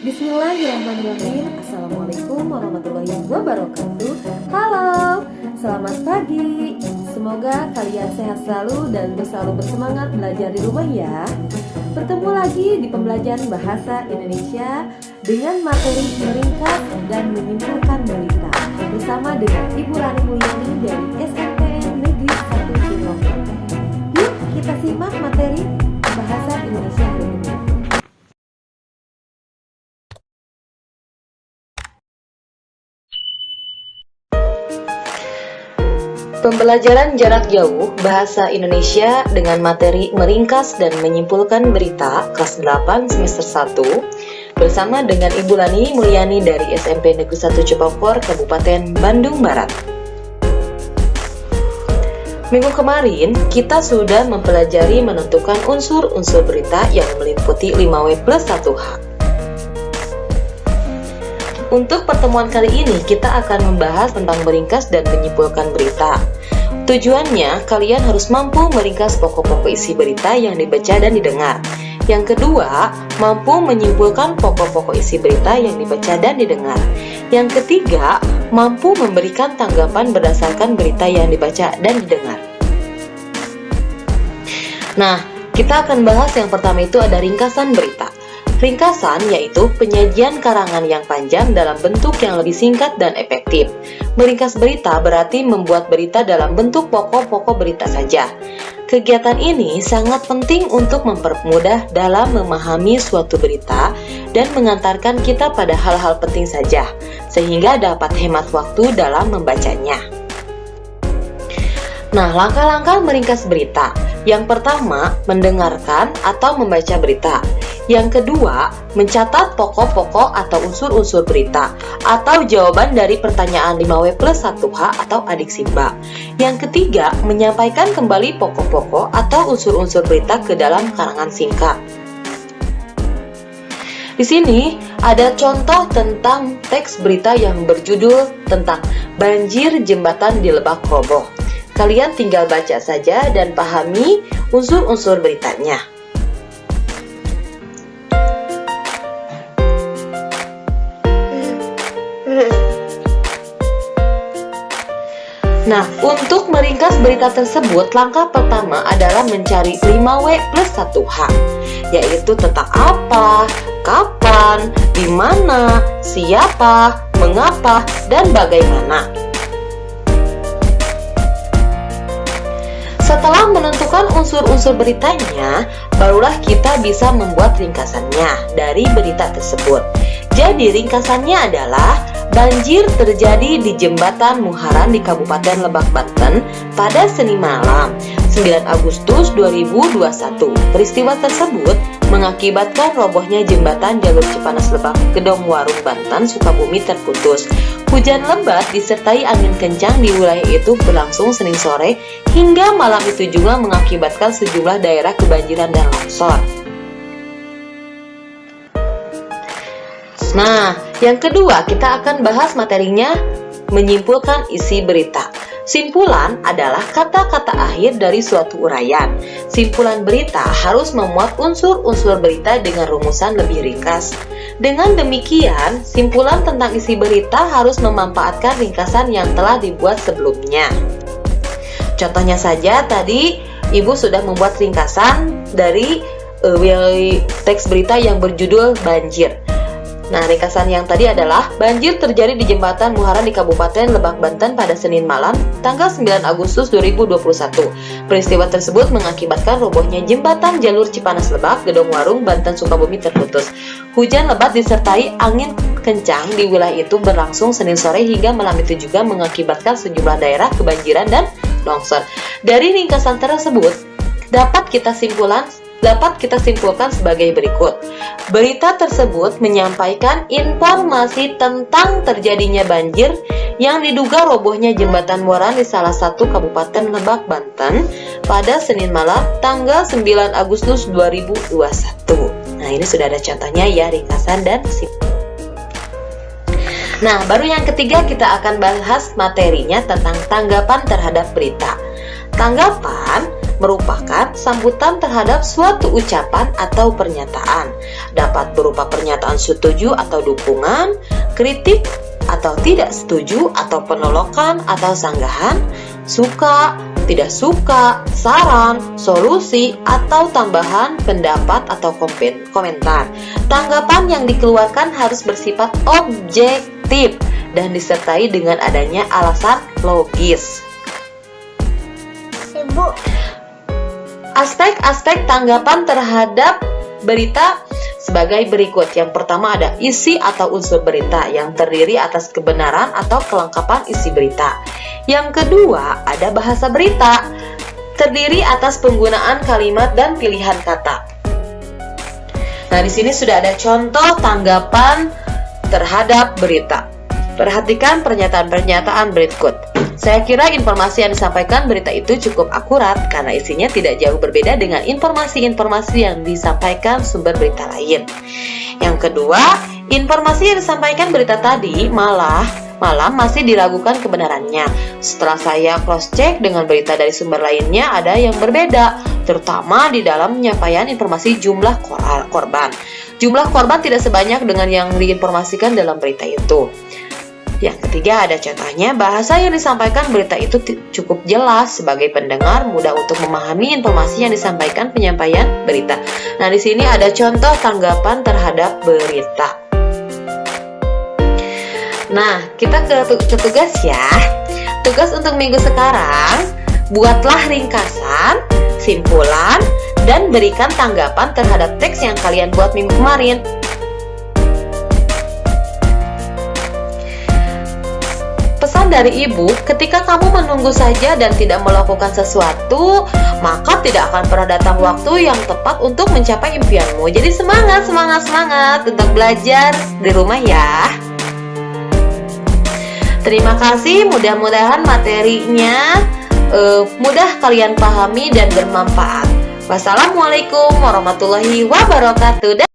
Bismillahirrahmanirrahim. Assalamualaikum warahmatullahi wabarakatuh. Halo, selamat pagi. Semoga kalian sehat selalu dan selalu bersemangat belajar di rumah ya. Bertemu lagi di pembelajaran bahasa Indonesia dengan materi meringkas dan menyimpulkan berita bersama dengan Ibu Rani Mulyani dari SMPN Negeri 1 Cilongok. Yuk kita simak materi bahasa Indonesia hari ini. Pembelajaran jarak jauh Bahasa Indonesia dengan materi meringkas dan menyimpulkan berita kelas 8 semester 1 bersama dengan Ibu Rani Mulyani dari SMP Negeri 1 Cipokor, Kabupaten Bandung Barat. Minggu kemarin kita sudah mempelajari menentukan unsur-unsur berita yang meliputi 5W plus 1H. Untuk pertemuan kali ini, kita akan membahas tentang meringkas dan menyimpulkan berita. Tujuannya, kalian harus mampu meringkas pokok-pokok isi berita yang dibaca dan didengar. Yang kedua, mampu menyimpulkan pokok-pokok isi berita yang dibaca dan didengar. Yang ketiga, mampu memberikan tanggapan berdasarkan berita yang dibaca dan didengar. Nah, kita akan bahas yang pertama itu ada ringkasan berita. Ringkasan yaitu penyajian karangan yang panjang dalam bentuk yang lebih singkat dan efektif. Meringkas berita berarti membuat berita dalam bentuk pokok-pokok berita saja. Kegiatan ini sangat penting untuk mempermudah dalam memahami suatu berita dan mengantarkan kita pada hal-hal penting saja, sehingga dapat hemat waktu dalam membacanya. Nah, langkah-langkah meringkas berita. Yang pertama, mendengarkan atau membaca berita. Yang kedua, mencatat pokok-pokok atau unsur-unsur berita atau jawaban dari pertanyaan 5W plus 1H atau adik Simba. Yang ketiga, menyampaikan kembali pokok-pokok atau unsur-unsur berita ke dalam karangan singkat. Di sini ada contoh tentang teks berita yang berjudul tentang banjir jembatan di Lebak roboh. Kalian tinggal baca saja dan pahami unsur-unsur beritanya. Nah, untuk meringkas berita tersebut, langkah pertama adalah mencari 5W plus 1H, yaitu tentang apa, kapan, di mana, siapa, mengapa, dan bagaimana. Setelah menentukan unsur-unsur beritanya, barulah kita bisa membuat ringkasannya dari berita tersebut. Jadi ringkasannya adalah banjir terjadi di Jembatan Muharan di Kabupaten Lebak, Banten pada Senin malam 9 Agustus 2021. Peristiwa tersebut mengakibatkan robohnya jembatan jalur Cipanas Lebak Gedong Warung Banten Sukabumi terputus. Hujan lebat disertai angin kencang di wilayah itu berlangsung Senin sore hingga malam itu juga mengakibatkan sejumlah daerah kebanjiran dan longsor. Nah, yang kedua kita akan bahas materinya menyimpulkan isi berita. Simpulan adalah kata-kata akhir dari suatu uraian. Simpulan berita harus memuat unsur-unsur berita dengan rumusan lebih ringkas. Dengan demikian, simpulan tentang isi berita harus memanfaatkan ringkasan yang telah dibuat sebelumnya. Contohnya saja tadi Ibu sudah membuat ringkasan dari teks berita yang berjudul banjir. Nah, ringkasan yang tadi adalah banjir terjadi di Jembatan Muharan di Kabupaten Lebak, Banten pada Senin malam, tanggal 9 Agustus 2021. Peristiwa tersebut mengakibatkan robohnya jembatan jalur Cipanas Lebak, Gedong Warung, Banten, Sukabumi terputus. Hujan lebat disertai angin kencang di wilayah itu berlangsung Senin sore hingga malam itu juga mengakibatkan sejumlah daerah kebanjiran dan longsor. Dari ringkasan tersebut, dapat kita simpulkan sebagai berikut. Berita tersebut menyampaikan informasi tentang terjadinya banjir yang diduga robohnya jembatan Muharan di salah satu kabupaten Lebak, Banten pada Senin malam tanggal 9 Agustus 2021. Nah, ini sudah ada contohnya ya, ringkasan dan simpul. Nah, baru yang ketiga kita akan bahas materinya tentang tanggapan terhadap berita. Tanggapan merupakan sambutan terhadap suatu ucapan atau pernyataan. Dapat berupa pernyataan setuju atau dukungan, kritik atau tidak setuju atau penolakan atau sanggahan, suka, tidak suka, saran, solusi, atau tambahan pendapat atau komentar. Tanggapan yang dikeluarkan harus bersifat objektif dan disertai dengan adanya alasan logis. Ibu, Aspek-aspek tanggapan terhadap berita sebagai berikut. Yang pertama ada isi atau unsur berita yang terdiri atas kebenaran atau kelengkapan isi berita. Yang kedua ada bahasa berita, terdiri atas penggunaan kalimat dan pilihan kata. Nah, di sini sudah ada contoh tanggapan terhadap berita. Perhatikan pernyataan-pernyataan berikut. Saya kira informasi yang disampaikan berita itu cukup akurat karena isinya tidak jauh berbeda dengan informasi-informasi yang disampaikan sumber berita lain. Yang kedua, informasi yang disampaikan berita tadi malam masih diragukan kebenarannya. Setelah saya cross check dengan berita dari sumber lainnya, ada yang berbeda, terutama di dalam penyampaian informasi jumlah korban. Jumlah korban tidak sebanyak dengan yang diinformasikan dalam berita itu. Yang ketiga ada contohnya, bahasa yang disampaikan berita itu cukup jelas, sebagai pendengar mudah untuk memahami informasi yang disampaikan penyampaian berita. Nah, di sini ada contoh tanggapan terhadap berita. Nah, kita ke tugas ya. Tugas untuk minggu sekarang, buatlah ringkasan, simpulan, dan berikan tanggapan terhadap teks yang kalian buat minggu kemarin. Pesan dari ibu, ketika kamu menunggu saja dan tidak melakukan sesuatu, maka tidak akan pernah datang waktu yang tepat untuk mencapai impianmu. Jadi semangat untuk belajar di rumah ya. Terima kasih, mudah-mudahan materinya mudah kalian pahami dan bermanfaat. Wassalamualaikum warahmatullahi wabarakatuh.